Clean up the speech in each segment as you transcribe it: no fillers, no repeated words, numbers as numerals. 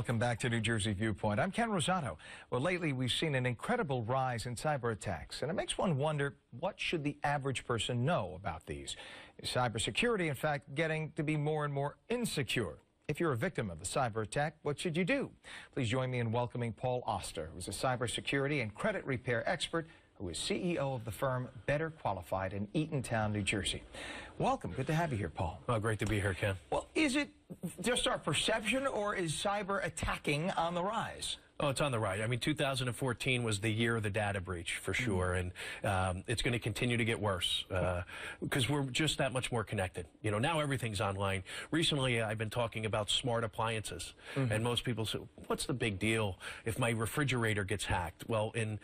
Welcome back to New Jersey Viewpoint. I'm Ken Rosato. Well, lately we've seen an incredible rise in cyber attacks, and it makes one wonder, what should the average person know about these? Is cybersecurity, in fact, getting to be more and more insecure? If you're a victim of a cyber attack, what should you do? Please join me in welcoming Paul Oster, who's a cybersecurity and credit repair expert who is CEO of the firm Better Qualified in Eatontown, New Jersey. Welcome. Good to have you here, Paul. Oh, great to be here, Ken. Well, is it just our perception, or is cyber attacking on the rise? Oh, it's on the rise. I mean, 2014 was the year of the data breach, for sure, and it's going to continue to get worse because we're just that much more connected. You know, now everything's online. Recently, I've been talking about smart appliances, and most people say, what's the big deal if my refrigerator gets hacked? Well, in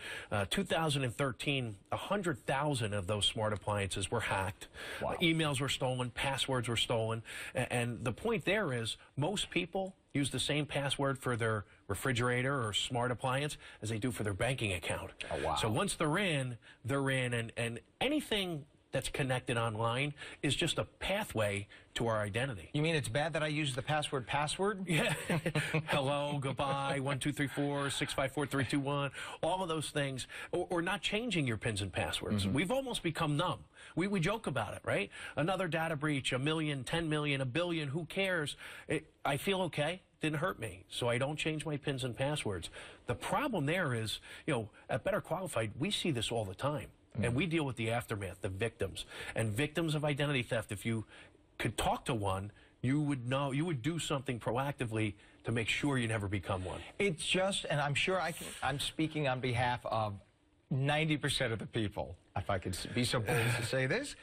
2013, 100,000 of those smart appliances were hacked. Wow. Emails were stolen, passwords were stolen, and the point there is most people use the same password for their refrigerator or smart appliance as they do for their banking account. Oh, wow. So once they're in, and anything that's connected online is just a pathway to our identity. You mean it's bad that I use the password? Yeah. Hello, goodbye, 1, 2, 3, 4, 6, 5, 4, 3, 2, 1, all of those things, or not changing your pins and passwords. We've almost become numb. We joke about it, right? Another data breach, 1 million, 10 million, 1 billion, who cares? I feel okay. Didn't hurt me, so I don't change my pins and passwords. The problem there is, you know, at Better Qualified, we see this all the time. And we deal with the aftermath, the victims. And victims of identity theft, if you could talk to one, you would know, you would do something proactively to make sure you never become one. It's just, and I'm sure I'm speaking on behalf of 90% of the people, if I could be so bold as to say this.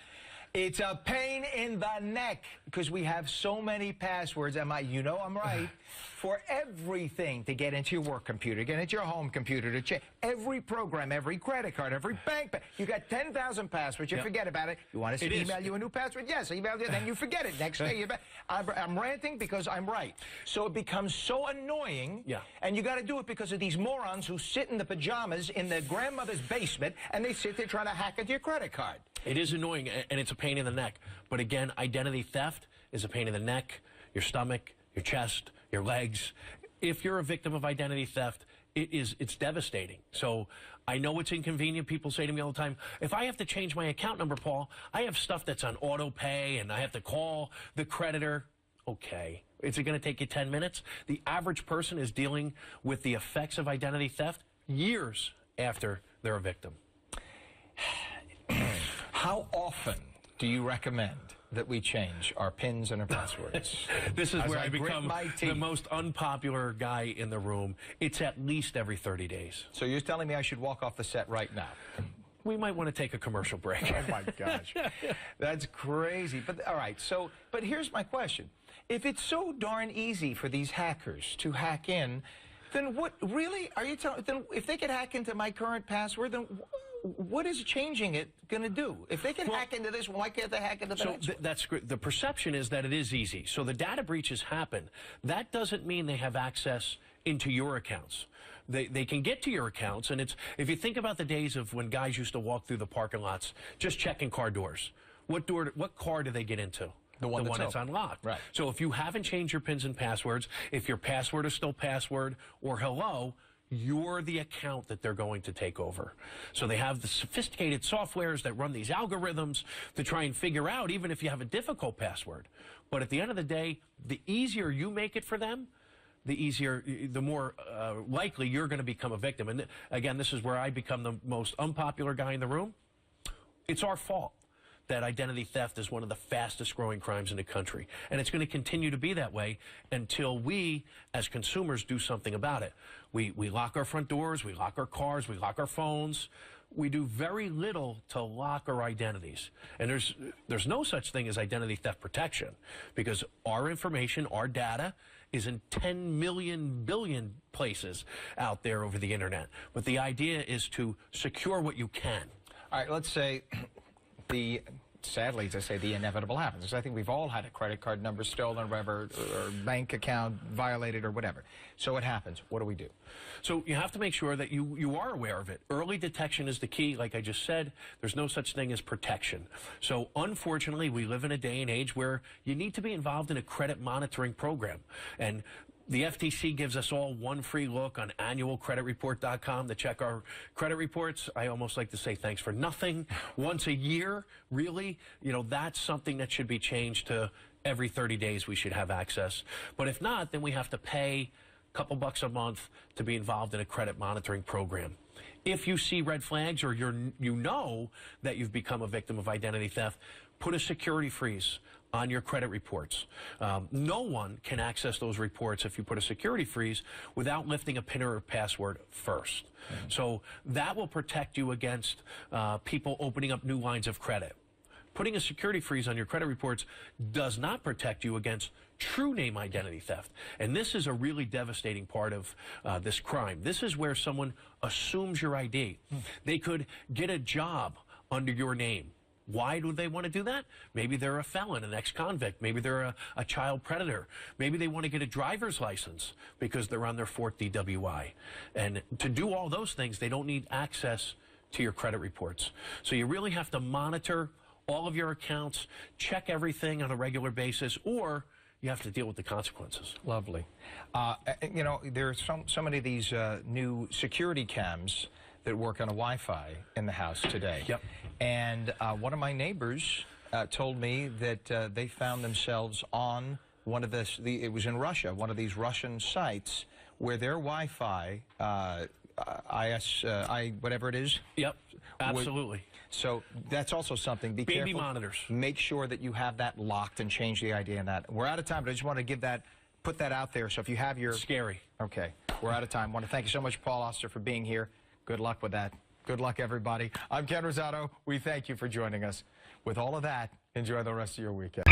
It's a pain in the neck because we have so many passwords. I'm right, for everything, to get into your work computer, get into your home computer, to check every program, every credit card, every bank. You got 10,000 passwords. You forget about it. You want us to email you a new password? Yes, email you. Then you forget it. Next day, I'm ranting because I'm right. So it becomes so annoying. Yeah. And you got to do it because of these morons who sit in the pajamas in their grandmother's basement and they sit there trying to hack into your credit card. It is annoying, and it's a pain in the neck. But again, identity theft is a pain in the neck, your stomach, your chest, your legs. If you're a victim of identity theft, it's devastating. So I know it's inconvenient. People say to me all the time, if I have to change my account number, Paul, I have stuff that's on auto pay, and I have to call the creditor. Okay. Is it going to take you 10 minutes? The average person is dealing with the effects of identity theft years after they're a victim. How often do you recommend that we change our pins and our passwords? This is where I become the most unpopular guy in the room. It's at least every 30 days. So you're telling me I should walk off the set right now? We might want to take a commercial break. Oh, my gosh. That's crazy. But all right, but here's my question. If it's so darn easy for these hackers to hack in, then what really are you telling? Then if they could hack into my current password, then what is changing it going to do? If they can hack into this, why can't they hack into the next one? That's great. The perception is that it is easy. So the data breaches happen. That doesn't mean they have access into your accounts. They can get to your accounts, and it's, if you think about the days of when guys used to walk through the parking lots just checking car doors, what car do they get into? The one that's unlocked. Right. So if you haven't changed your pins and passwords, if your password is still password or hello, you're the account that they're going to take over. So they have the sophisticated softwares that run these algorithms to try and figure out, even if you have a difficult password. But at the end of the day, the easier you make it for them, the more likely you're going to become a victim. And again, this is where I become the most unpopular guy in the room. It's our fault that identity theft is one of the fastest growing crimes in the country. And it's going to continue to be that way until we, as consumers, do something about it. We lock our front doors, we lock our cars, we lock our phones. We do very little to lock our identities. And there's no such thing as identity theft protection because our information, our data, is in 10 million billion places out there over the internet. But the idea is to secure what you can. All right, let's say sadly, to say the inevitable happens, because I think we've all had a credit card number stolen or whatever, or bank account violated or whatever. So it happens. What do we do? So you have to make sure that you are aware of it. Early detection is the key. Like I just said, there's no such thing as protection. So unfortunately, we live in a day and age where you need to be involved in a credit monitoring program. And The FTC gives us all one free look on annualcreditreport.com to check our credit reports. I almost like to say thanks for nothing. Once a year, really, that's something that should be changed to every 30 days we should have access. But if not, then we have to pay a couple bucks a month to be involved in a credit monitoring program. If you see red flags or you know that you've become a victim of identity theft, put a security freeze on your credit reports. No one can access those reports if you put a security freeze without lifting a PIN or a password first. So that will protect you against people opening up new lines of credit. Putting a security freeze on your credit reports does not protect you against true name identity theft. And this is a really devastating part of this crime. This is where someone assumes your ID. They could get a job under your name. Why do they want to do that? Maybe they're a felon, an ex-convict. Maybe they're a child predator. Maybe they want to get a driver's license because they're on their 4th DWI. And to do all those things, they don't need access to your credit reports. So you really have to monitor all of your accounts, check everything on a regular basis, or you have to deal with the consequences. Lovely. There are so many of these new security cams that work on a Wi-Fi in the house today. Yep. And one of my neighbors told me that they found themselves on one of it was in Russia, one of these Russian sites where their Wi-Fi, whatever it is. Yep, absolutely. So that's also something. Be Baby careful. monitors. Make sure that you have that locked and change the ID on that. We're out of time, but I just want to put that out there. So if you have your... Scary. Okay. We're out of time. I want to thank you so much, Paul Oster, for being here. Good luck with that. Good luck, everybody. I'm Ken Rosado. We thank you for joining us. With all of that, enjoy the rest of your weekend.